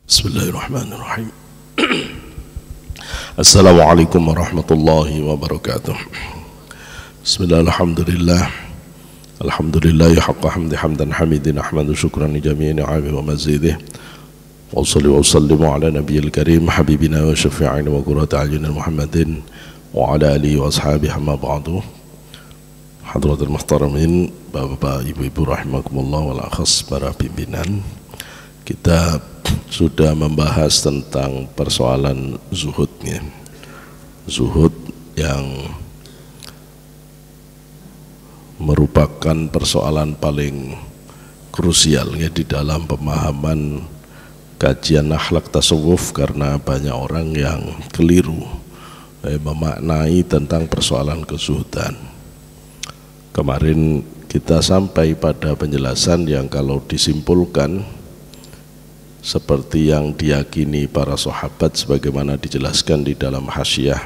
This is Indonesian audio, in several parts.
Bismillahirrahmanirrahim. Assalamualaikum warahmatullahi wabarakatuh. Bismillahirrahmanirrahim. Alhamdulillah haqqa hamdi hamdan hamidin ahmadu syukran li jami'i ni'ami wa mazidih. Wa salli wa sallimu ala nabiyil karim habibina wa syafi'ina wa qurrati a'yunina Muhammadin wa ala alihi wa ashabihi amma ba'du. Hadratul muhtaramin, bapak-bapak, ibu-ibu rahimakumullah, wal akhas para pimpinan. Kita sudah membahas tentang persoalan zuhudnya. Zuhud yang merupakan persoalan paling krusial ya di dalam pemahaman kajian akhlak tasawuf, karena banyak orang yang keliru memaknai tentang persoalan kezuhudan. Kemarin kita sampai pada penjelasan yang kalau disimpulkan seperti yang diyakini para sahabat sebagaimana dijelaskan di dalam Hasyiah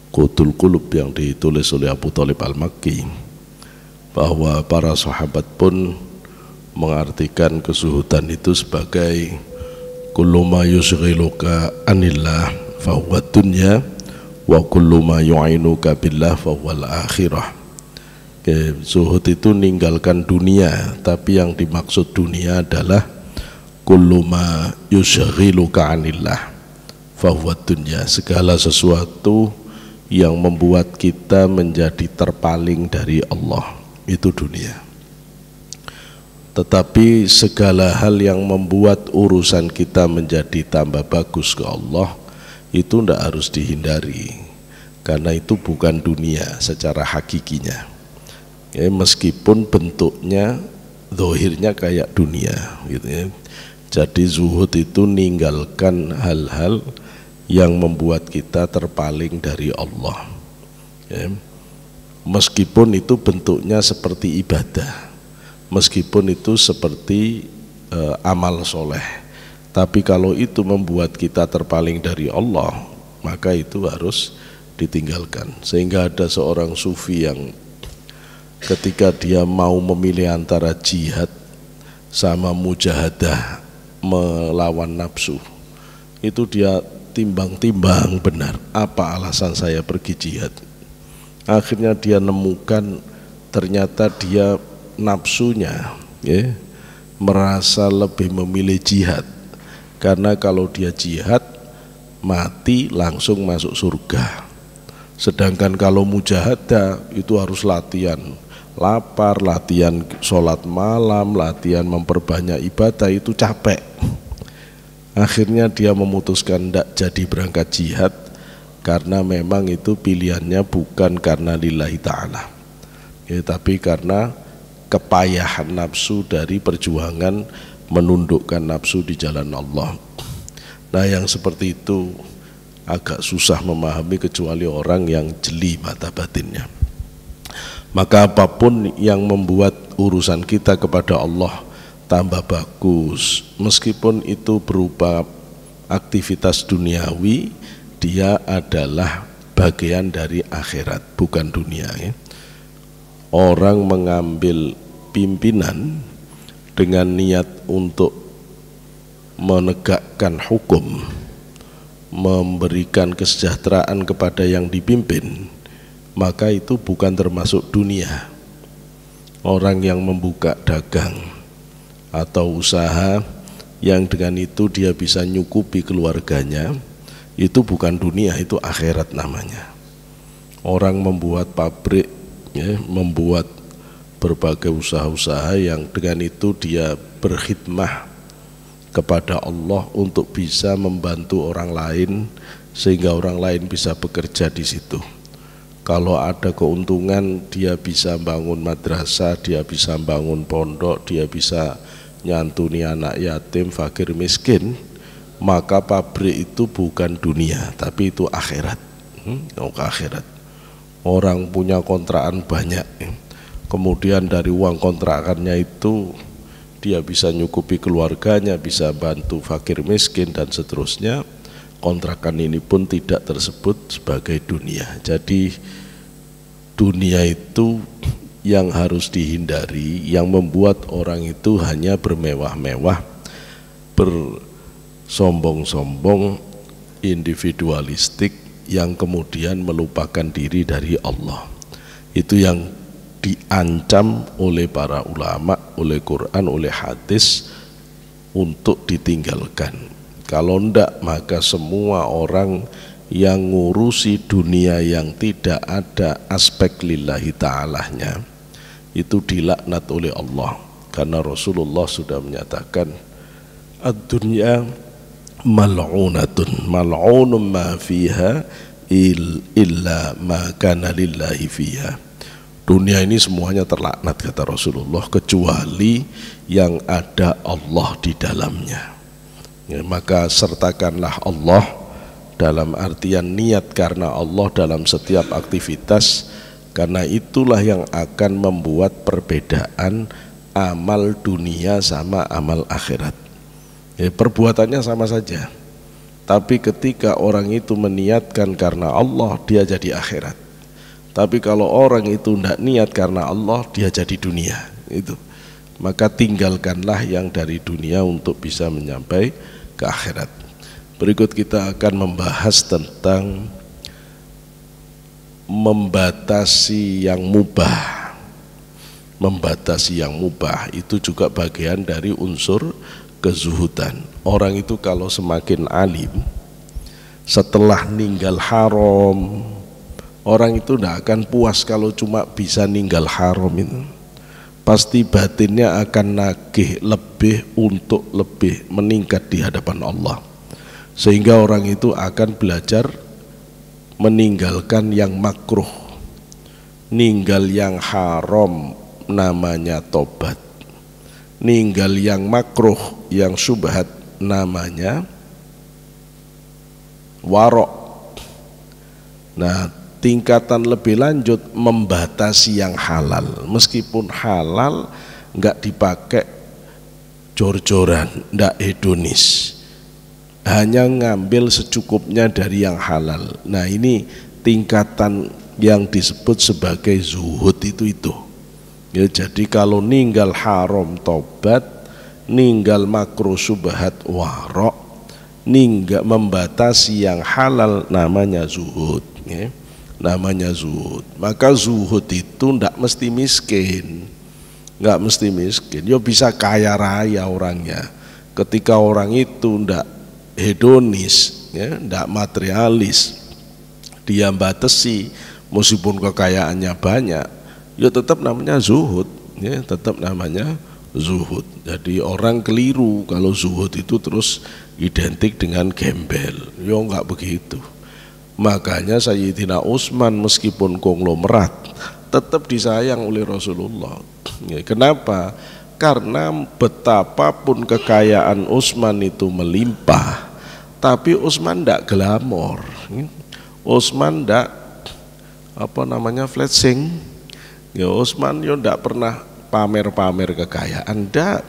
Qutul Qulub yang ditulis oleh Abu Thalib Al-Makki, bahwa para sahabat pun mengartikan kezuhudan itu sebagai kullu ma yushghiluka anillah fahuwa dunya wa kullu ma yu'inuka billah fahuwal akhirah. Zuhud itu ninggalkan dunia, tapi yang dimaksud dunia adalah kullu ma yushghiluka anillah fahuwa dunya, segala sesuatu yang membuat kita menjadi terpaling dari Allah, itu dunia. Tetapi segala hal yang membuat urusan kita menjadi tambah bagus ke Allah, itu tidak harus dihindari, karena itu bukan dunia secara hakikinya meskipun bentuknya zahirnya kayak dunia gitu ya. Jadi zuhud itu ninggalkan hal-hal yang membuat kita terpaling dari Allah ya. Meskipun itu bentuknya seperti ibadah, meskipun itu seperti amal soleh, tapi kalau itu membuat kita terpaling dari Allah, maka itu harus ditinggalkan. Sehingga ada seorang sufi yang ketika dia mau memilih antara jihad sama mujahadah melawan nafsu, itu dia timbang-timbang benar, apa alasan saya pergi jihad. Akhirnya dia nemukan ternyata dia nafsunya merasa lebih memilih jihad, karena kalau dia jihad mati langsung masuk surga. Sedangkan kalau mujahadah itu harus latihan lapar, latihan sholat malam, latihan memperbanyak ibadah, itu capek. Akhirnya dia memutuskan tidak jadi berangkat jihad, karena memang itu pilihannya bukan karena lillahi ta'ala tapi karena kepayahan nafsu dari perjuangan menundukkan nafsu di jalan Allah. Nah, yang seperti itu agak susah memahami kecuali orang yang jeli mata batinnya. Maka apapun yang membuat urusan kita kepada Allah tambah bagus, meskipun itu berupa aktivitas duniawi, dia adalah bagian dari akhirat, bukan dunia ya. Orang mengambil pimpinan dengan niat untuk menegakkan hukum, memberikan kesejahteraan kepada yang dipimpin, maka itu bukan termasuk dunia. Orang yang membuka dagang atau usaha yang dengan itu dia bisa nyukupi keluarganya, itu bukan dunia, itu akhirat namanya. Orang membuat pabrik membuat berbagai usaha-usaha yang dengan itu dia berkhidmah kepada Allah untuk bisa membantu orang lain sehingga orang lain bisa bekerja di situ. Kalau ada keuntungan, dia bisa bangun madrasah, dia bisa bangun pondok, dia bisa nyantuni anak yatim, fakir miskin, maka pabrik itu bukan dunia, tapi itu akhirat. Akhirat. Orang punya kontrakan banyak, kemudian dari uang kontrakannya itu dia bisa nyukupi keluarganya, bisa bantu fakir miskin dan seterusnya. Kontrakan ini pun tidak tersebut sebagai dunia. Jadi dunia itu yang harus dihindari, yang membuat orang itu hanya bermewah-mewah, sombong-sombong, individualistik yang kemudian melupakan diri dari Allah. Itu yang diancam oleh para ulama, oleh Quran, oleh hadis untuk ditinggalkan. Kalau ndak, maka semua orang yang ngurusi dunia yang tidak ada aspek lillahi ta'alanya itu dilaknat oleh Allah, karena Rasulullah sudah menyatakan ad-dunya mal'unatun mal'unun ma fiha illa ma kana lillahi fiha. Dunia ini semuanya terlaknat, kata Rasulullah, kecuali yang ada Allah di dalamnya. Ya, maka sertakanlah Allah dalam artian niat karena Allah dalam setiap aktivitas, karena itulah yang akan membuat perbedaan amal dunia sama amal akhirat. Ya, perbuatannya sama saja, tapi ketika orang itu meniatkan karena Allah, dia jadi akhirat. Tapi kalau orang itu tidak niat karena Allah, dia jadi dunia. Itu. Maka tinggalkanlah yang dari dunia untuk bisa menyampai ke akhirat. Berikut kita akan membahas tentang membatasi yang mubah. Membatasi yang mubah itu juga bagian dari unsur kezuhudan. Orang itu kalau semakin alim, setelah ninggal haram, orang itu tidak akan puas kalau cuma bisa ninggal haram itu. Pasti batinnya akan nagih lebih untuk lebih meningkat di hadapan Allah. Sehingga orang itu akan belajar meninggalkan yang makruh, ninggal yang haram namanya tobat, ninggal yang makruh, yang syubhat namanya warok. Nah, tingkatan lebih lanjut membatasi yang halal, meskipun halal nggak dipakai jor-joran, nggak hedonis, hanya ngambil secukupnya dari yang halal. Nah, ini tingkatan yang disebut sebagai zuhud itu. Ya, jadi kalau ninggal haram tobat, ninggal makruh syubhat warok, ninggal membatasi yang halal namanya zuhud. Ya, namanya zuhud. Maka zuhud itu ndak mesti miskin, nggak mesti miskin. Yo bisa kaya raya orangnya. Ketika orang itu ndak hedonis, ya, ndak materialis, dia batasi, meskipun kekayaannya banyak, ya tetap namanya zuhud, ya, tetap namanya zuhud. Jadi orang keliru kalau zuhud itu terus identik dengan gembel. Yo nggak begitu. Makanya Sayyidina Utsman meskipun konglomerat tetap disayang oleh Rasulullah. Ya, kenapa? Karena betapapun kekayaan Utsman itu melimpah, tapi Utsman ndak glamor. Utsman ndak flexing. Ya, Utsman yo ndak pernah pamer-pamer kekayaan, ndak.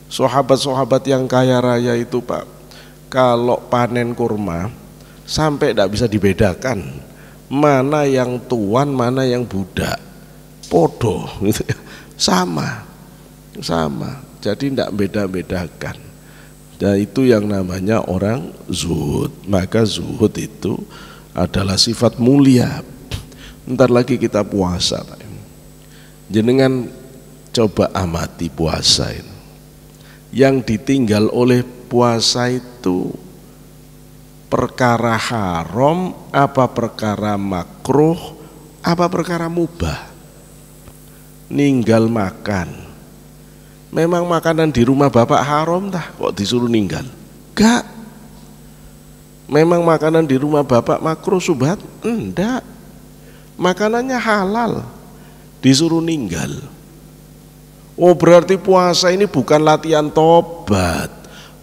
Sahabat-sahabat yang kaya raya itu, Pak, kalau panen kurma sampai tidak bisa dibedakan mana yang tuan, mana yang budak, podo, gitu. sama, jadi tidak beda-bedakan. Dan itu yang namanya orang zuhud. Maka zuhud itu adalah sifat mulia. Ntar lagi kita puasa, jenengan coba amati puasa ini. Yang ditinggal oleh puasa itu perkara haram, apa perkara makruh, apa perkara mubah. Ninggal makan, memang makanan di rumah bapak haram tah kok disuruh ninggal? Enggak. Memang makanan di rumah bapak makruh syubhat? Enggak. Makanannya halal, disuruh ninggal. Oh, berarti puasa ini bukan latihan tobat,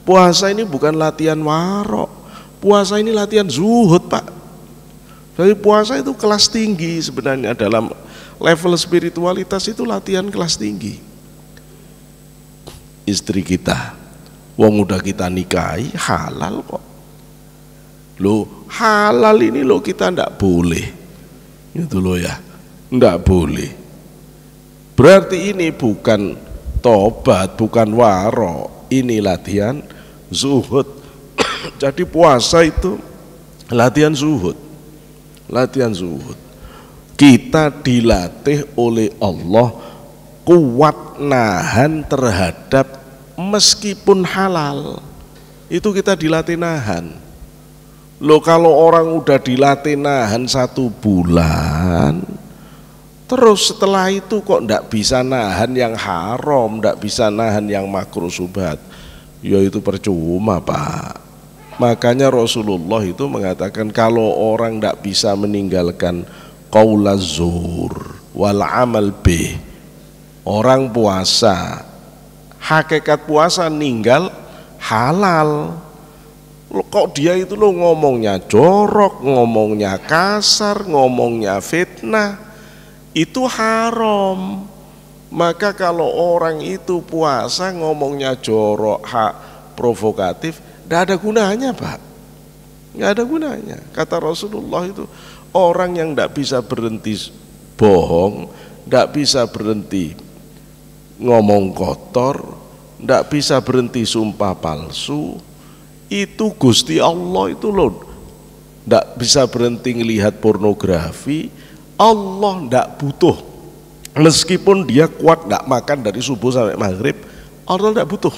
puasa ini bukan latihan warok, puasa ini latihan zuhud, Pak. Jadi puasa itu kelas tinggi sebenarnya, dalam level spiritualitas itu latihan kelas tinggi. Istri kita, wong udah kita nikahi halal kok. Loh, halal ini loh kita ndak boleh. Itu loh ya, ndak boleh. Berarti ini bukan tobat, bukan warok, ini latihan zuhud. Jadi puasa itu latihan zuhud. Latihan zuhud. Kita dilatih oleh Allah kuat nahan terhadap meskipun halal. Itu kita dilatih nahan. Loh, kalau orang udah dilatih nahan 1 bulan, terus setelah itu kok ndak bisa nahan yang haram, ndak bisa nahan yang makruh syubhat, ya itu percuma, Pak. Makanya Rasulullah itu mengatakan kalau orang ndak bisa meninggalkan qaulaz zur wal amal bih, orang puasa, hakikat puasa ninggal halal. Kok dia itu lo ngomongnya jorok, ngomongnya kasar, ngomongnya fitnah, itu haram. Maka kalau orang itu puasa ngomongnya jorok, provokatif, tidak ada gunanya, Pak. Nggak ada gunanya. Kata Rasulullah itu, orang yang tidak bisa berhenti bohong, tidak bisa berhenti ngomong kotor, tidak bisa berhenti sumpah palsu, itu Gusti Allah itu loh, tidak bisa berhenti ngelihat pornografi. Allah tidak butuh, meskipun dia kuat tidak makan dari subuh sampai maghrib, Allah tidak butuh.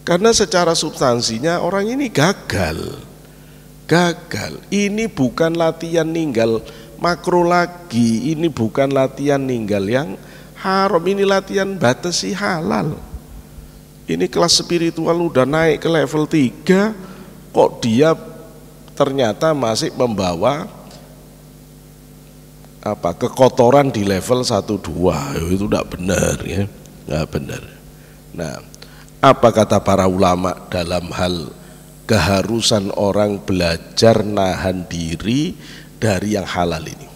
Karena secara substansinya orang ini gagal. Ini bukan latihan ninggal makro lagi, ini bukan latihan ninggal yang haram, ini latihan batasi halal. Ini kelas spiritual udah naik ke level 3, kok dia ternyata masih membawa kekotoran di level 1-2. Itu tidak benar, ya, nggak benar. Nah, apa kata para ulama dalam hal keharusan orang belajar nahan diri dari yang halal ini?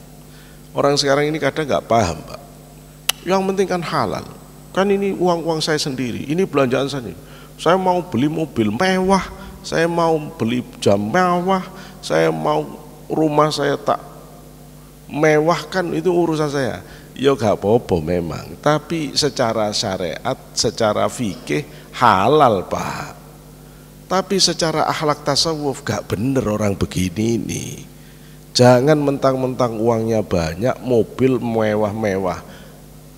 Orang sekarang ini kadang nggak paham, Pak. Yang penting kan halal. Kan ini uang saya sendiri, ini belanjaan saya mau beli mobil mewah, saya mau beli jam mewah, saya mau rumah saya tak mewah, kan itu urusan saya. Ya gak apa-apa memang, tapi secara syariat, secara fikih halal, Pak. Tapi secara akhlak tasawuf gak bener orang begini nih. Jangan mentang-mentang uangnya banyak, mobil mewah-mewah.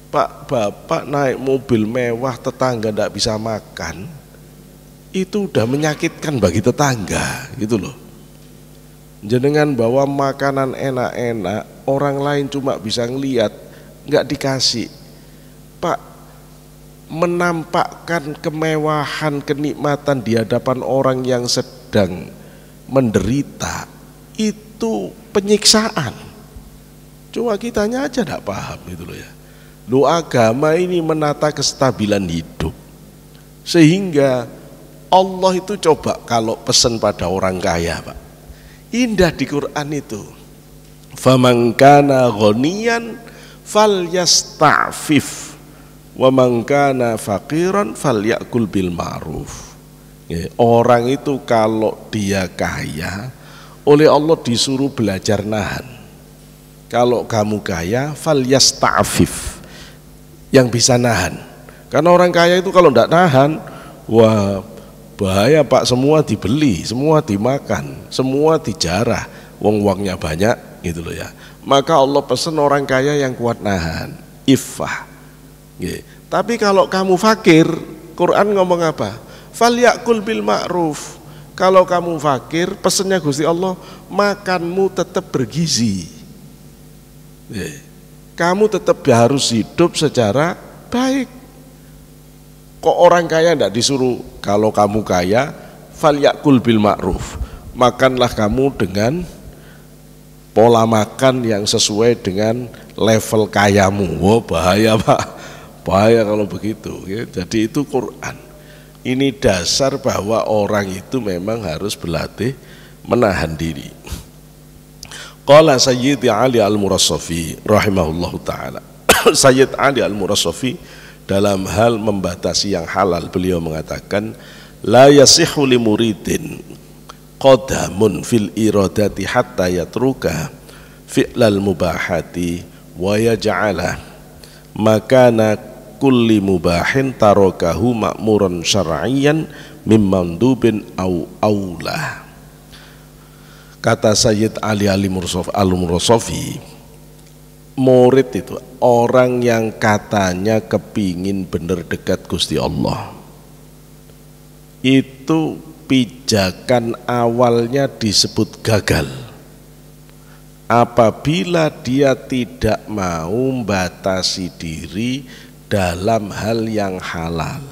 Pak, bapak naik mobil mewah, tetangga tidak bisa makan, itu udah menyakitkan bagi tetangga, gitu loh. Jenengan bawa makanan enak-enak, orang lain cuma bisa ngeliat, nggak dikasih. Pak, menampakkan kemewahan, kenikmatan di hadapan orang yang sedang menderita, itu penyiksaan. Cuma kitanya aja tidak paham, gitu loh ya. Lu agama ini menata kestabilan hidup, sehingga Allah itu coba kalau pesan pada orang kaya, Pak, indah di Quran itu, faman kana ghaniyan falyasta'fif wa man kana faqiran falyakul bil ma'ruf. Orang itu kalau dia kaya, oleh Allah disuruh belajar nahan. Kalau kamu kaya, falyasta'fif, yang bisa nahan. Karena orang kaya itu kalau tidak nahan, wah bahaya, Pak. Semua dibeli, semua dimakan, semua dijarah, uangnya banyak, gitu loh ya. Maka Allah pesan orang kaya yang kuat nahan, iffah. Tapi kalau kamu fakir, Quran ngomong apa? Falyakul bil ma'ruf. Kalau kamu fakir, pesannya Gusti Allah, makanmu tetap bergizi. Kamu tetap harus hidup secara baik. Kok orang kaya tidak disuruh, kalau kamu kaya falyakul bil ma'ruf, makanlah kamu dengan pola makan yang sesuai dengan level kayamu. Oh bahaya, Pak, bahaya kalau begitu. Jadi itu Quran. Ini dasar bahwa orang itu memang harus berlatih menahan diri. Qala Sayyid Ali Al-Murassafi rahimahullahu ta'ala. Sayyid Ali Al-Murassafi dalam hal membatasi yang halal, beliau mengatakan, la yasihu li muridin qadamun fil iradati hatta yatruka fi'lal mubahati wa yaj'ala makana kulli mubahin tarakahu ma'muran syar'iyyan mimmandubin au aula. Kata Sayyid Ali Al-Mursafi, murid itu orang yang katanya kepingin bener dekat Gusti Allah, itu pijakan awalnya disebut gagal apabila dia tidak mau membatasi diri dalam hal yang halal.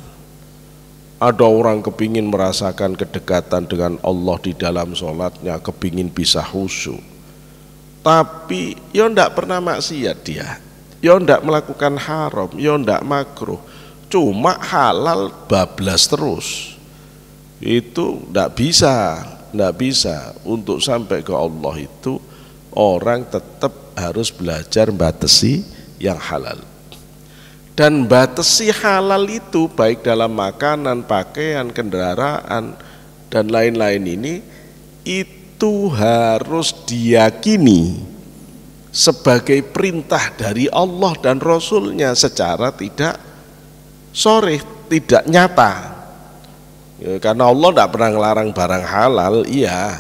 Ada orang kepingin merasakan kedekatan dengan Allah di dalam sholatnya, kepingin bisa khusyuk, tapi ya ndak pernah maksiat dia, ya ndak melakukan haram, ya ndak makruh, cuma halal bablas terus. Itu ndak bisa untuk sampai ke Allah. Itu orang tetap harus belajar batasi yang halal. Dan batasi halal itu baik dalam makanan, pakaian, kendaraan, dan lain-lain ini, itu harus diyakini sebagai perintah dari Allah dan Rasulnya secara tidak sharih, tidak nyata. Ya, karena Allah tidak pernah ngelarang barang halal, iya.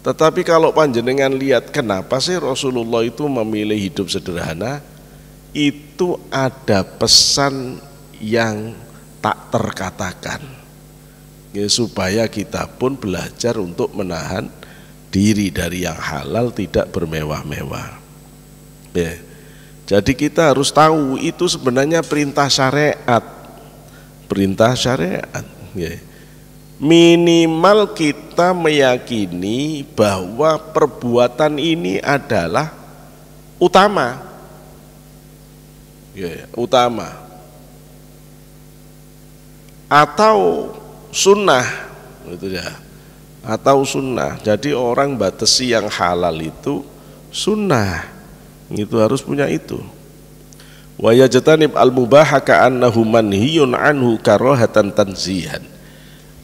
Tetapi kalau panjenengan lihat kenapa sih Rasulullah itu memilih hidup sederhana, itu ada pesan yang tak terkatakan, ya, supaya kita pun belajar untuk menahan diri dari yang halal, tidak bermewah-mewah. Ya. Jadi kita harus tahu itu sebenarnya perintah syariat, ya. Minimal kita meyakini bahwa perbuatan ini adalah utama. Ya, utama atau sunnah, gitu ya, atau sunnah. Jadi orang batasi yang halal itu sunnah, itu harus punya itu. Wa yajtanib al-mubaha ka'annahu manhiyun anhu karahatan tanzihan.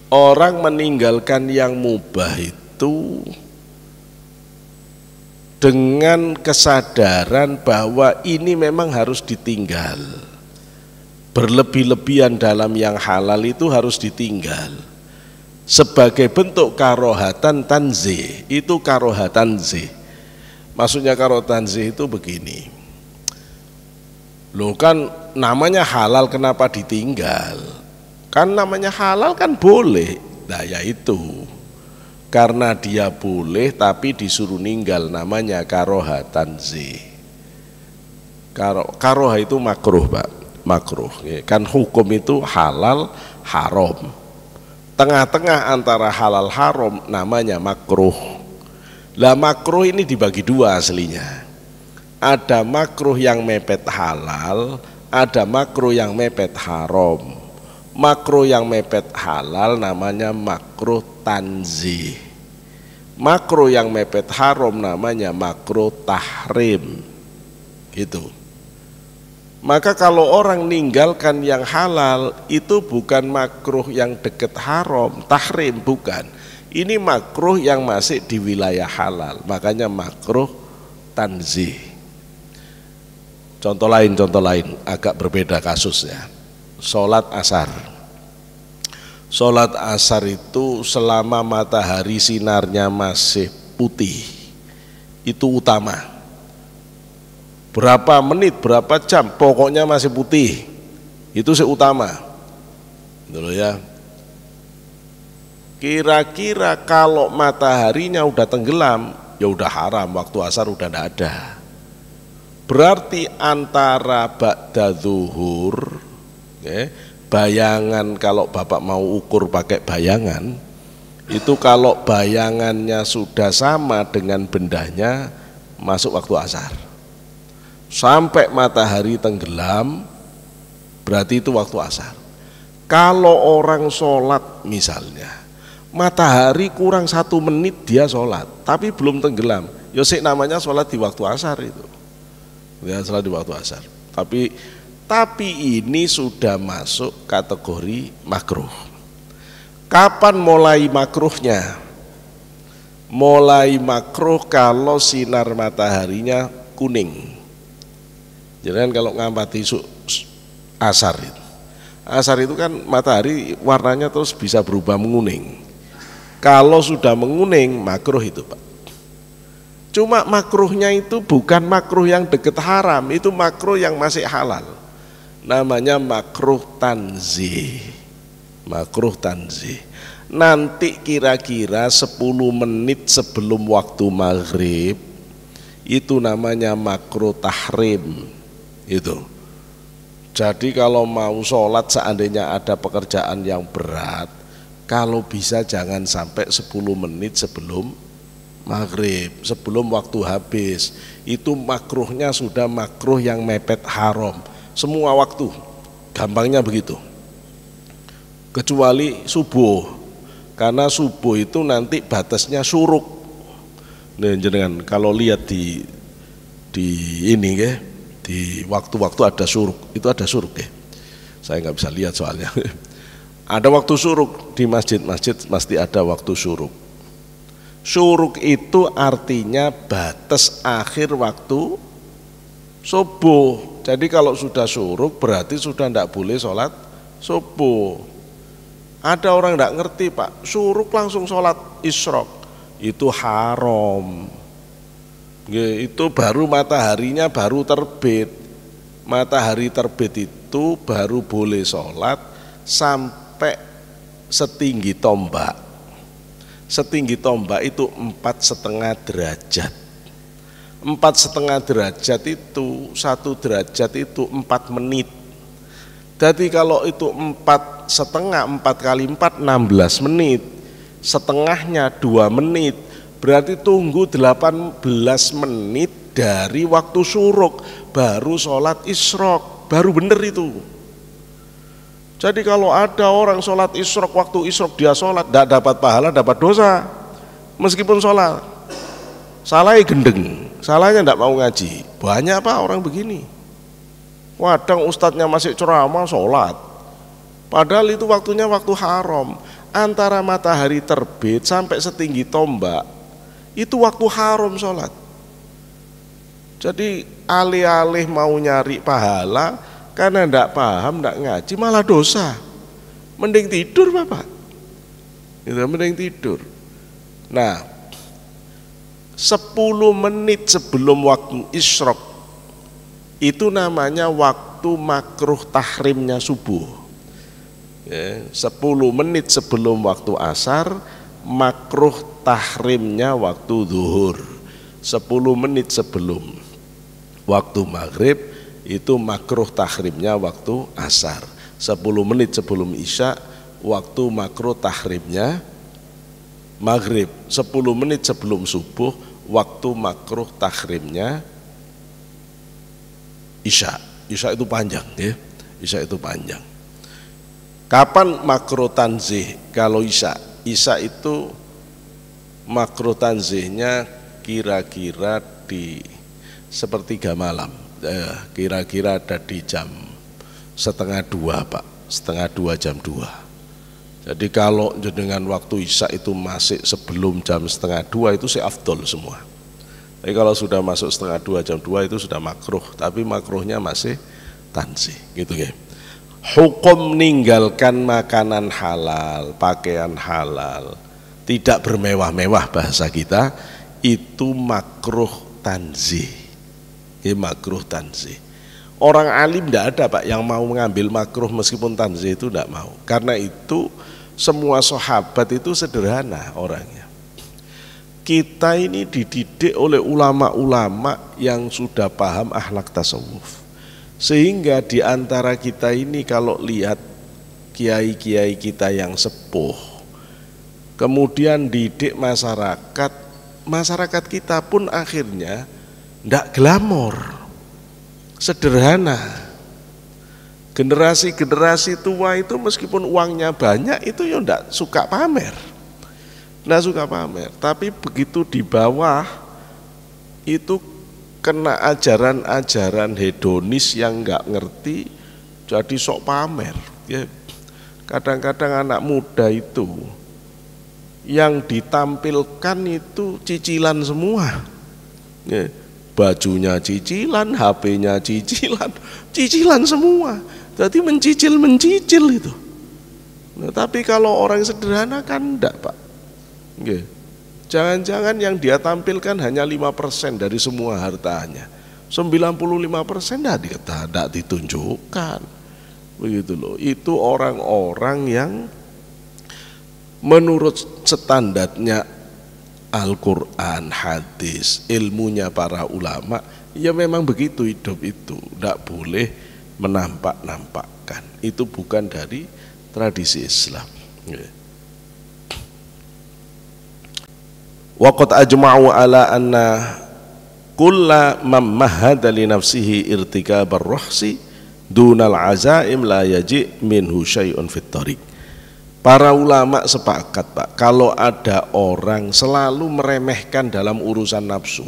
Orang meninggalkan yang mubah itu dengan kesadaran bahwa ini memang harus ditinggal. Berlebih-lebihan dalam yang halal itu harus ditinggal. Sebagai bentuk karohatan tanzih. Itu karohatan tanzih. Maksudnya karohatan tanzih itu begini. Loh, kan namanya halal, kenapa ditinggal? Kan namanya halal kan boleh. Nah ya itu, karena dia boleh tapi disuruh ninggal, namanya karoha tanzih. Karoha itu makruh, Pak, makruh. Kan hukum itu halal haram. Tengah-tengah antara halal haram namanya makruh. Lah makruh ini dibagi dua aslinya. Ada makruh yang mepet halal, ada makruh yang mepet haram. Makruh yang mepet halal namanya makruh tanzih. Makruh yang mepet haram namanya makruh tahrim. Gitu. Maka kalau orang ninggalkan yang halal, itu bukan makruh yang deket haram, tahrim, bukan. Ini makruh yang masih di wilayah halal, makanya makruh tanzih. Contoh lain agak berbeda kasusnya. Sholat asar. Sholat asar itu selama matahari sinarnya masih putih, itu utama. Berapa menit, berapa jam, pokoknya masih putih, itu utama. Gitu ya. Kira-kira kalau mataharinya udah tenggelam, ya udah haram, waktu asar udah tidak ada. Berarti antara ba'da zuhur, bayangan, kalau Bapak mau ukur pakai bayangan, itu kalau bayangannya sudah sama dengan bendanya, masuk waktu asar. Sampai matahari tenggelam, berarti itu waktu asar. Kalau orang sholat misalnya, matahari kurang 1 menit dia sholat, tapi belum tenggelam, ya sih namanya sholat di waktu asar itu. Ya, sholat di waktu asar. Tapi ini sudah masuk kategori makruh. Kapan mulai makruhnya? Mulai makruh kalau sinar mataharinya kuning. Jadi kan kalau ngamati asar itu, Asar itu kan matahari warnanya terus bisa berubah menguning. Kalau sudah menguning makruh itu Pak. Cuma makruhnya itu bukan makruh yang deket haram, itu makruh yang masih halal. Namanya makruh tanzih. Makruh tanzih. Nanti kira-kira 10 menit sebelum waktu maghrib itu namanya makruh tahrim. Itu. Jadi kalau mau sholat seandainya ada pekerjaan yang berat, kalau bisa jangan sampai 10 menit sebelum maghrib, sebelum waktu habis. Itu makruhnya sudah makruh yang mepet haram. Semua waktu, gampangnya begitu. Kecuali subuh, karena subuh itu nanti batasnya syuruk. Nah, jenengan kalau lihat di ini ya. Di waktu-waktu ada syuruk, itu ada syuruk ya. Saya nggak bisa lihat soalnya. Ada waktu syuruk di masjid-masjid pasti ada waktu syuruk. Syuruk itu artinya batas akhir waktu subuh. Jadi kalau sudah syuruk berarti sudah tidak boleh sholat subuh. Ada orang tidak ngerti Pak, syuruk langsung sholat isyraq, itu haram. Itu baru mataharinya baru terbit. Matahari terbit itu baru boleh sholat sampai setinggi tombak. Setinggi tombak itu 4,5 derajat. 4,5 derajat itu 1 derajat itu 4 menit. Jadi kalau itu 4,5, 4 kali 4 16 menit. Setengahnya 2 menit. Berarti tunggu 18 menit dari waktu syuruk baru sholat isyraq, baru bener itu. Jadi kalau ada orang sholat isyraq, waktu isyraq dia sholat, tidak dapat pahala, dapat dosa meskipun sholat. Salahnya gendeng, salahnya tidak mau ngaji. Banyak Pak orang begini. Kadang ustadznya masih ceramah sholat, padahal itu waktunya waktu haram. Antara matahari terbit sampai setinggi tombak itu waktu haram sholat. Jadi alih-alih mau nyari pahala, karena tidak paham, tidak ngaji, malah dosa. Mending tidur Bapak, itu mending tidur. Nah, 10 menit sebelum waktu isyraq itu namanya waktu makruh tahrimnya subuh. 10 menit sebelum waktu asar makruh tahrimnya waktu zuhur. 10 menit sebelum waktu maghrib itu makruh tahrimnya waktu asar. 10 menit sebelum isya waktu makruh tahrimnya maghrib. 10 menit sebelum subuh waktu makruh tahrimnya isya. Isya itu panjang ya. Isya itu panjang. Kapan makruh tanzih? Kalau isya itu makruh tanzihnya kira-kira di sepertiga malam, kira-kira ada di jam 1:30 Pak, 1:30 jam 2. Jadi kalau dengan waktu isya itu masih sebelum jam 1:30 itu afdol semua. Tapi kalau sudah masuk 1:30 jam 2 itu sudah makruh, tapi makruhnya masih tanzih gitu ya. Hukum meninggalkan makanan halal, pakaian halal, tidak bermewah-mewah bahasa kita, itu makruh tanzih. Ini makruh tanzih. Orang alim tidak ada Pak yang mau mengambil makruh meskipun tanzih, itu tidak mau. Karena itu semua sahabat itu sederhana orangnya. Kita ini dididik oleh ulama-ulama yang sudah paham akhlak tasawuf. Sehingga di antara kita ini kalau lihat kiai-kiai kita yang sepuh, kemudian didik masyarakat, masyarakat kita pun akhirnya tidak glamor, sederhana. Generasi-generasi tua itu meskipun uangnya banyak itu ya tidak suka pamer, tidak suka pamer. Tapi begitu di bawah itu kena ajaran-ajaran hedonis yang nggak ngerti, jadi sok pamer. Ya, kadang-kadang anak muda itu yang ditampilkan itu cicilan semua. Ya, bajunya cicilan, HP-nya cicilan, cicilan semua. Jadi mencicil itu. Nah, tapi kalau orang sederhana kan enggak, Pak. Nggih. Jangan-jangan yang dia tampilkan hanya 5% dari semua hartanya. 95% enggak ditunjukkan. Begitu loh. Itu orang-orang yang menurut standarnya Al-Quran, hadis, ilmunya para ulama, ya memang begitu hidup itu. Enggak boleh menampak-nampakkan. Itu bukan dari tradisi Islam. Wa qad ajma'u ala anna kulla man mahada li nafsihi irtikabar ruhsi dunal azaim la yaji minhu syai'un fit thariq. Para ulama sepakat, Pak, kalau ada orang selalu meremehkan dalam urusan nafsu,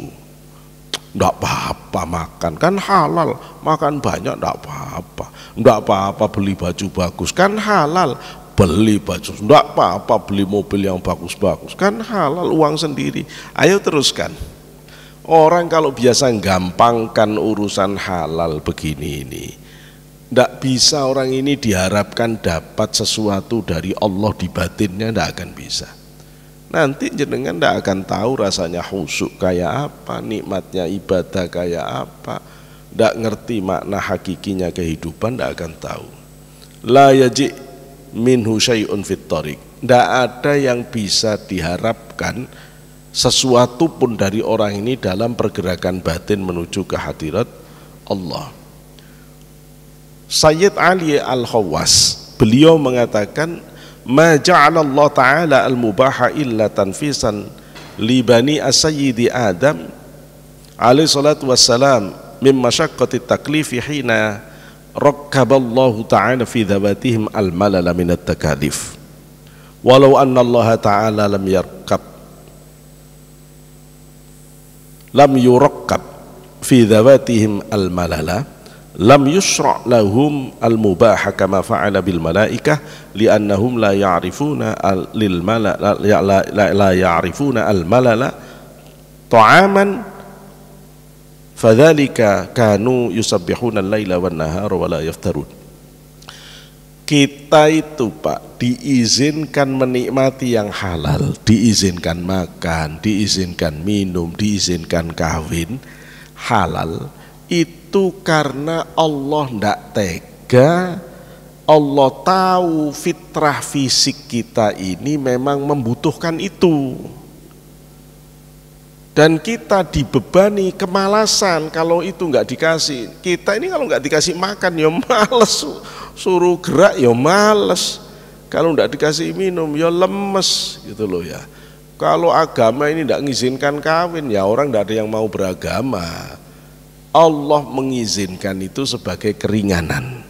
enggak apa-apa makan, kan halal, makan banyak enggak apa-apa. Enggak apa-apa beli baju bagus, kan halal, beli baju. Enggak apa-apa beli mobil yang bagus-bagus, kan halal, uang sendiri. Ayo teruskan. Orang kalau biasa gampangkan urusan halal begini ini, enggak bisa orang ini diharapkan dapat sesuatu dari Allah di batinnya, enggak akan bisa. Nanti jenengan tidak akan tahu rasanya khusyuk kayak apa, nikmatnya ibadah kayak apa, tidak ngerti makna hakikinya kehidupan, tidak akan tahu. La yaji minhu syai'un fit thariq. Tidak ada yang bisa diharapkan sesuatu pun dari orang ini dalam pergerakan batin menuju ke hadirat Allah. Sayyid Ali Al-Khawas, beliau mengatakan, ma ja'alallah ta'ala al-mubaha illa tanfisan li bani as-sayyidi Adam alaihi salatu wassalam min masyaqqati taklifi hina rakkaballahu ta'ala fi dhabatihim al-malala min at-takalif walau anna Allah ta'ala lam yurakkab fi dhabatihim al-malala lam yusra' lahum al-mubaha kama fa'ala bil malaikah li'annahum la ya'rifuna lil malala la ya'rifuna al-malala ta'aman fadzalika kanu yusabbihuna al-laila wan nahara wa la yaftarun. Kita itu, Pak, diizinkan menikmati yang halal, diizinkan makan, diizinkan minum, diizinkan kawin halal, itu karena Allah tidak tega. Allah tahu fitrah fisik kita ini memang membutuhkan itu, dan kita dibebani kemalasan kalau itu nggak dikasih. Kita ini kalau nggak dikasih makan ya males, suruh gerak ya males, kalau nggak dikasih minum ya lemes gitu loh ya. Kalau agama ini nggak mengizinkan kawin, ya orang nggak ada yang mau beragama. Allah mengizinkan itu sebagai keringanan.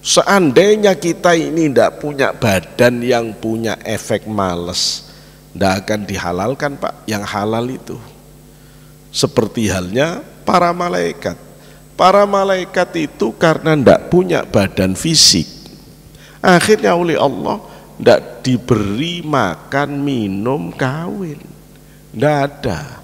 Seandainya kita ini tidak punya badan yang punya efek males, tidak akan dihalalkan, Pak, yang halal itu. Seperti halnya para malaikat. Para malaikat itu karena tidak punya badan fisik, akhirnya oleh Allah tidak diberi makan, minum, kawin. Tidak ada.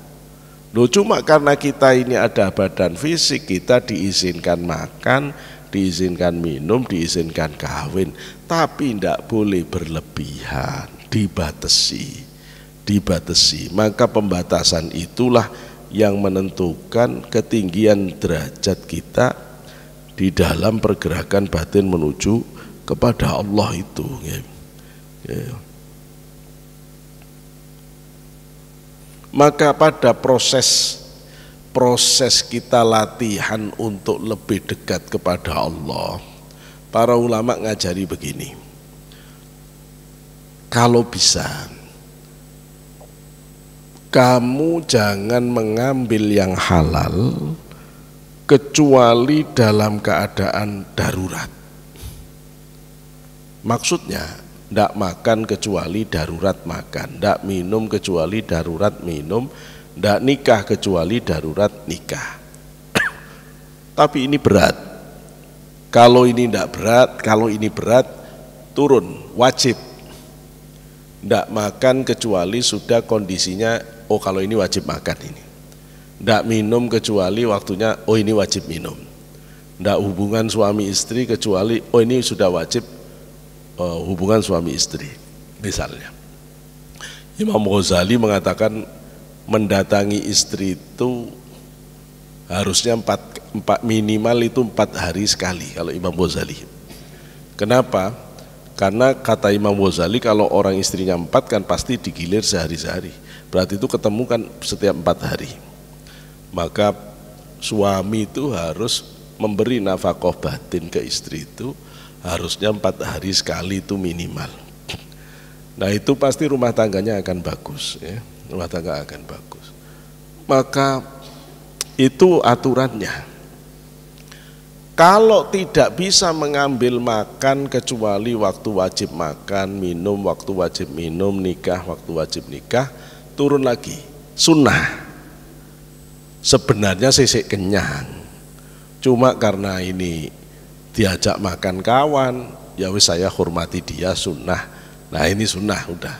Loh, cuma karena kita ini ada badan fisik, kita diizinkan makan, diizinkan minum, diizinkan kawin, tapi tidak boleh berlebihan, dibatasi. Maka pembatasan itulah yang menentukan ketinggian derajat kita di dalam pergerakan batin menuju kepada Allah itu. Maka pada proses kita latihan untuk lebih dekat kepada Allah, para ulama ngajari begini, kalau bisa kamu jangan mengambil yang halal kecuali dalam keadaan darurat. Maksudnya, tidak makan kecuali darurat makan, tidak minum kecuali darurat minum, tidak nikah kecuali darurat nikah. Tapi ini berat. Kalau ini tidak berat, kalau ini berat, turun, wajib. Tidak makan kecuali sudah kondisinya, oh kalau ini wajib makan ini. Tidak minum kecuali waktunya, oh ini wajib minum. Ndak hubungan suami istri kecuali oh ini sudah wajib hubungan suami istri. Misalnya Imam Ghazali mengatakan mendatangi istri itu harusnya minimal itu 4 hari sekali kalau Imam Ghazali. Kenapa? Karena kata Imam Ghazali kalau orang istrinya 4 kan pasti digilir sehari-sehari. Berarti itu ketemu kan setiap 4 hari. Maka suami itu harus memberi nafkah batin ke istri itu harusnya 4 hari sekali itu minimal. Nah itu pasti rumah tangganya akan bagus ya. Rumah tangga akan bagus. Maka itu aturannya. Kalau tidak bisa mengambil makan kecuali waktu wajib makan, minum waktu wajib minum, nikah waktu wajib nikah, turun lagi sunnah. Sebenarnya sisik kenyang, cuma karena ini diajak makan kawan, ya wis saya hormati dia sunnah. Nah ini sunnah udah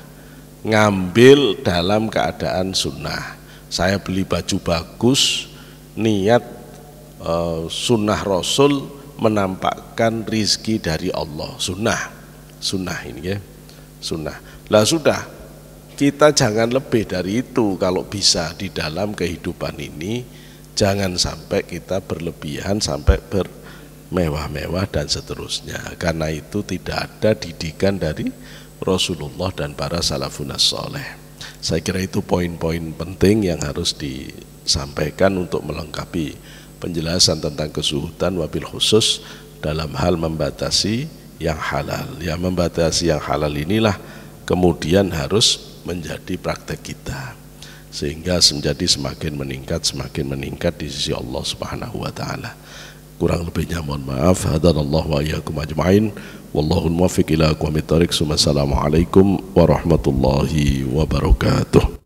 ngambil dalam keadaan sunnah. Saya beli baju bagus, niat sunnah Rasul menampakkan rizki dari Allah, sunnah ini ya, sunnah. Lah sudah, kita jangan lebih dari itu kalau bisa di dalam kehidupan ini, jangan sampai kita berlebihan sampai bermewah-mewah dan seterusnya. Karena itu tidak ada didikan dari Rasulullah dan para salafun saleh. Saya kira itu poin-poin penting yang harus disampaikan untuk melengkapi penjelasan tentang kezuhudan wabil khusus dalam hal membatasi yang halal. Ya, membatasi yang halal inilah kemudian harus menjadi praktek kita sehingga menjadi semakin meningkat di sisi Allah Subhanahu wa taala. Kurang lebihnya mohon maaf. Hadanallahu wa iyyakum ajma'in. Wallahul muwaffiq ila aqwamit thoriq. Assalamualaikum warahmatullahi wabarakatuh.